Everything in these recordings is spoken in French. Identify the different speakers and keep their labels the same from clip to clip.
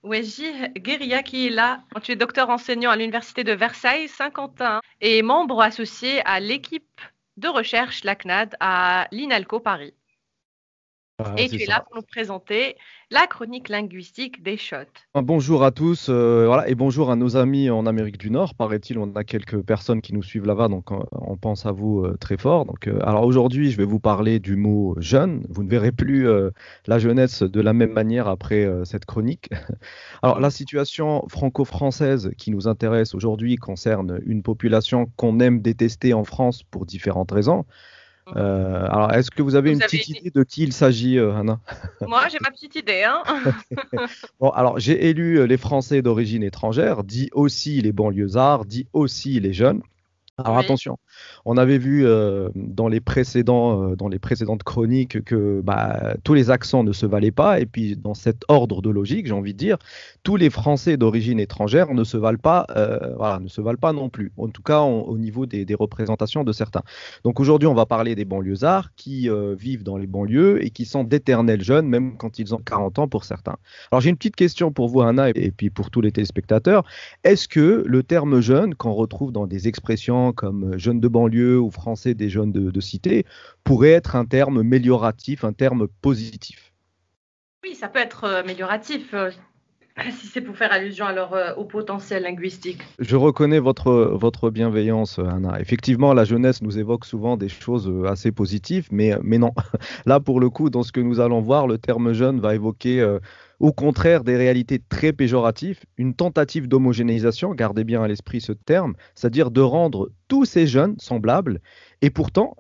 Speaker 1: Weji Guérilla qui est là. Tu es docteur enseignant à l'Université de Versailles, Saint-Quentin, et membre associé à l'équipe de recherche, la CNAD, à l'INALCO Paris.
Speaker 2: Ah,
Speaker 1: Et
Speaker 2: c'est
Speaker 1: tu es là
Speaker 2: ça.
Speaker 1: pour nous présenter la chronique linguistique des shots.
Speaker 2: Un bonjour à tous, voilà, et bonjour à nos amis en Amérique du Nord. Paraît-il, on a quelques personnes qui nous suivent là-bas, donc on pense à vous très fort. Donc, alors aujourd'hui, je vais vous parler du mot jeune. Vous ne verrez plus la jeunesse de la même manière après cette chronique. Alors, la
Speaker 1: Mhm.
Speaker 2: situation franco-française qui nous intéresse aujourd'hui concerne une population qu'on aime détester en France pour différentes raisons.
Speaker 1: Mhm.
Speaker 2: Alors, est-ce que vous avez
Speaker 1: Vous
Speaker 2: une
Speaker 1: avez
Speaker 2: petite idée de qui il s'agit, Hannah?
Speaker 1: Moi, j'ai ma petite idée, hein.
Speaker 2: Bon, alors j'ai élu les Français d'origine étrangère, dit aussi les banlieusards, dit aussi les jeunes. Alors
Speaker 1: Oui.
Speaker 2: attention, on avait vu dans les précédentes chroniques que bah, tous les accents ne se valaient pas, et puis dans cet ordre de logique, j'ai envie de dire, tous les Français d'origine étrangère ne se valent pas, voilà, ne se valent pas non plus, en tout cas au niveau des représentations de certains. Donc aujourd'hui, on va parler des banlieusards qui vivent dans les banlieues et qui sont d'éternels jeunes, même quand ils ont 40 ans pour certains. Alors j'ai une petite question pour vous, Anna, et puis pour tous les téléspectateurs. Est-ce que le terme jeune, qu'on retrouve dans des expressions comme jeune de banlieue ou français des jeunes de cité, pourrait être un terme amélioratif, un terme positif?
Speaker 1: Oui, ça peut être amélioratif si c'est pour faire allusion alors au potentiel linguistique.
Speaker 2: Je reconnais votre bienveillance, Anna. Effectivement, la jeunesse nous évoque souvent des choses assez positives, mais non. Là, pour le coup, dans ce que nous allons voir, le terme jeune va évoquer, au contraire, des réalités très péjoratives, une tentative d'homogénéisation, gardez bien à l'esprit ce terme, c'est-à-dire de rendre tous ces jeunes semblables. Et pourtant,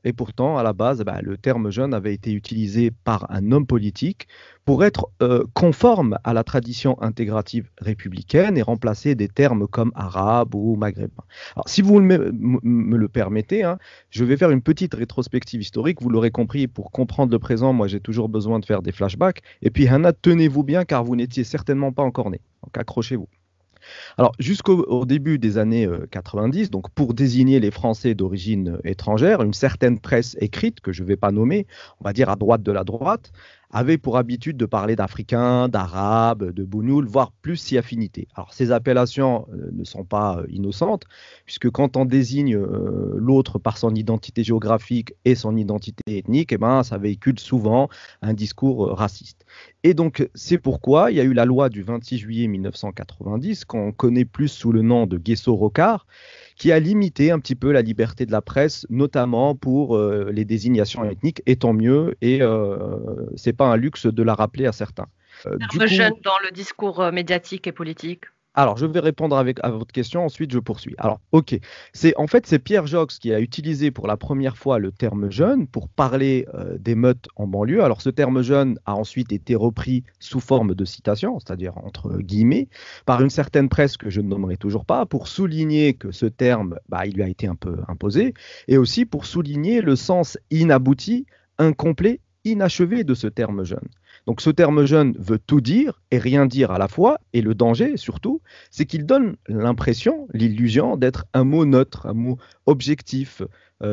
Speaker 2: à la base, bah, le terme jeune avait été utilisé par un homme politique pour être conforme à la tradition intégrative républicaine et remplacer des termes comme arabe ou maghrébin. Alors, si vous me le permettez, hein, je vais faire une petite rétrospective historique. Vous l'aurez compris, pour comprendre le présent, moi j'ai toujours besoin de faire des flashbacks. Et puis, Hannah, tenez-vous bien car vous n'étiez certainement pas encore né. Donc, accrochez-vous. Alors, jusqu'au début des années 90, donc pour désigner les Français d'origine étrangère, une certaine presse écrite, que je ne vais pas nommer, on va dire à droite de la droite, avait pour habitude de parler d'Africains, d'Arabes, de Bougnoul, voire plus si affinité. Alors, ces appellations ne sont pas innocentes, puisque quand on désigne l'autre par son identité géographique et son identité ethnique, eh ben, ça véhicule souvent un discours raciste. Et donc, c'est pourquoi il y a eu la loi du 26 juillet 1990, qu'on connaît plus sous le nom de Guesso-Rocard, qui a limité un petit peu la liberté de la presse, notamment pour les désignations ethniques, et tant mieux, et c'est pas un luxe de la rappeler à certains. Du
Speaker 1: Terme
Speaker 2: coup,
Speaker 1: jeune dans le discours médiatique et politique.
Speaker 2: alors, je vais répondre à votre question, ensuite je poursuis. Alors, ok, c'est Pierre Jox qui a utilisé pour la première fois le terme jeune pour parler des meutes en banlieue. Alors, ce terme jeune a ensuite été repris sous forme de citation, c'est-à-dire entre guillemets, par une certaine presse que je ne nommerai toujours pas, pour souligner que ce terme, bah, il lui a été un peu imposé, et aussi pour souligner le sens inabouti, incomplet, inachevé de ce terme jeune. Donc ce terme jeune veut tout dire et rien dire à la fois, et le danger surtout, c'est qu'il donne l'impression, l'illusion d'être un mot neutre, un mot objectif,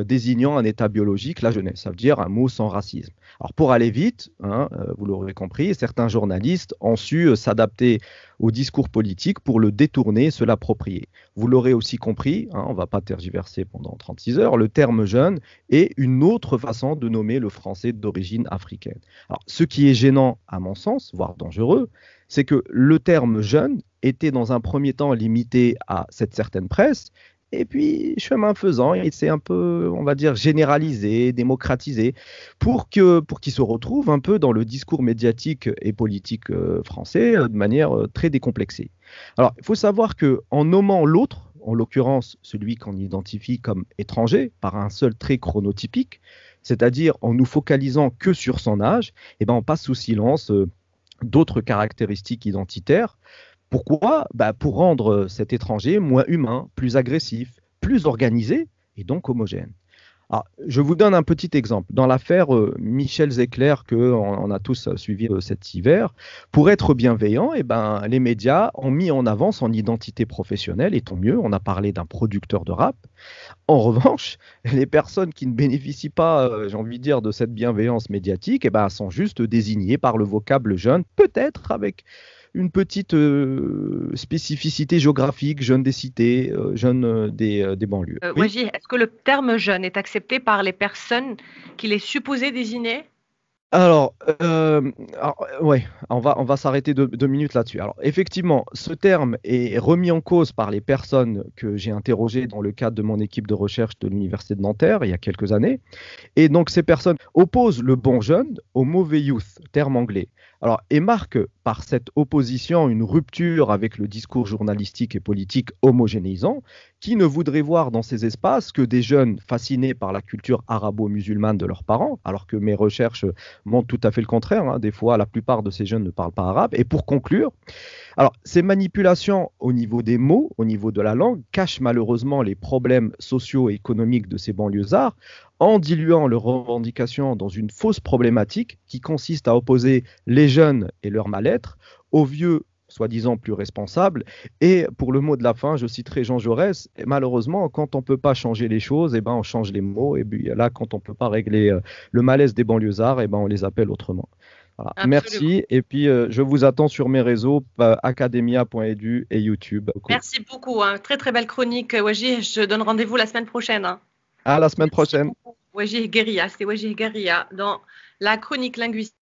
Speaker 2: désignant un état biologique, la jeunesse, ça veut dire un mot sans racisme. Alors pour aller vite, hein, vous l'aurez compris, certains journalistes ont su s'adapter au discours politique pour le détourner, se l'approprier. Vous l'aurez aussi compris, hein, on ne va pas tergiverser pendant 36 heures, le terme jeune est une autre façon de nommer le français d'origine africaine. Alors, ce qui est gênant, à mon sens, voire dangereux, c'est que le terme jeune était dans un premier temps limité à cette certaine presse, et puis, chemin faisant, il s'est un peu, on va dire, généralisé, démocratisé, pour qu'il se retrouve un peu dans le discours médiatique et politique français de manière très décomplexée. Alors, il faut savoir que en nommant l'autre, en l'occurrence celui qu'on identifie comme étranger, par un seul trait chronotypique, c'est-à-dire en nous focalisant que sur son âge, eh ben, on passe sous silence d'autres caractéristiques identitaires. Pourquoi? Bah, pour rendre cet étranger moins humain, plus agressif, plus organisé et donc homogène. Alors, je vous donne un petit exemple. Dans l'affaire Michel Zecler, qu'on a tous suivi cet hiver, pour être bienveillant, eh ben, les médias ont mis en avant son identité professionnelle, et tant mieux, on a parlé d'un producteur de rap. En revanche, les personnes qui ne bénéficient pas, j'ai envie de dire, de cette bienveillance médiatique, eh ben, sont juste désignées par le vocable jeune, peut-être avec une petite spécificité géographique, jeunes des cités, jeunes des banlieues. Oui.
Speaker 1: Wajih, est-ce que le terme jeune est accepté par les personnes qu'il est supposé désigner?
Speaker 2: Ouais, on va s'arrêter 2 minutes là-dessus. Alors, effectivement, ce terme est remis en cause par les personnes que j'ai interrogées dans le cadre de mon équipe de recherche de l'Université de Nanterre il y a quelques années. Et donc, ces personnes opposent le bon jeune au mauvais youth, terme anglais. Alors, et marquent par cette opposition une rupture avec le discours journalistique et politique homogénéisant, qui ne voudrait voir dans ces espaces que des jeunes fascinés par la culture arabo-musulmane de leurs parents, alors que mes recherches montrent tout à fait le contraire. Hein. Des fois, la plupart de ces jeunes ne parlent pas arabe. Et pour conclure, alors, ces manipulations au niveau des mots, au niveau de la langue, cachent malheureusement les problèmes sociaux et économiques de ces banlieusards en diluant leurs revendications dans une fausse problématique qui consiste à opposer les jeunes et leur mal-être aux vieux soi-disant plus responsables. Et pour le mot de la fin, je citerai Jean Jaurès, et malheureusement, quand on ne peut pas changer les choses, eh ben, on change les mots. Et puis là, quand on ne peut pas régler le malaise des banlieusards, eh ben, on les appelle autrement. Voilà.
Speaker 1: Absolument.
Speaker 2: Merci. Et puis, je vous attends sur mes réseaux, academia.edu et YouTube. Cool.
Speaker 1: Merci beaucoup. Hein. Très, très belle chronique, Wajih. Je donne rendez-vous la semaine prochaine. Hein.
Speaker 2: À la semaine
Speaker 1: Merci
Speaker 2: prochaine.
Speaker 1: beaucoup. Wajih Guerilla, c'était Wajih Guerilla dans la chronique linguistique.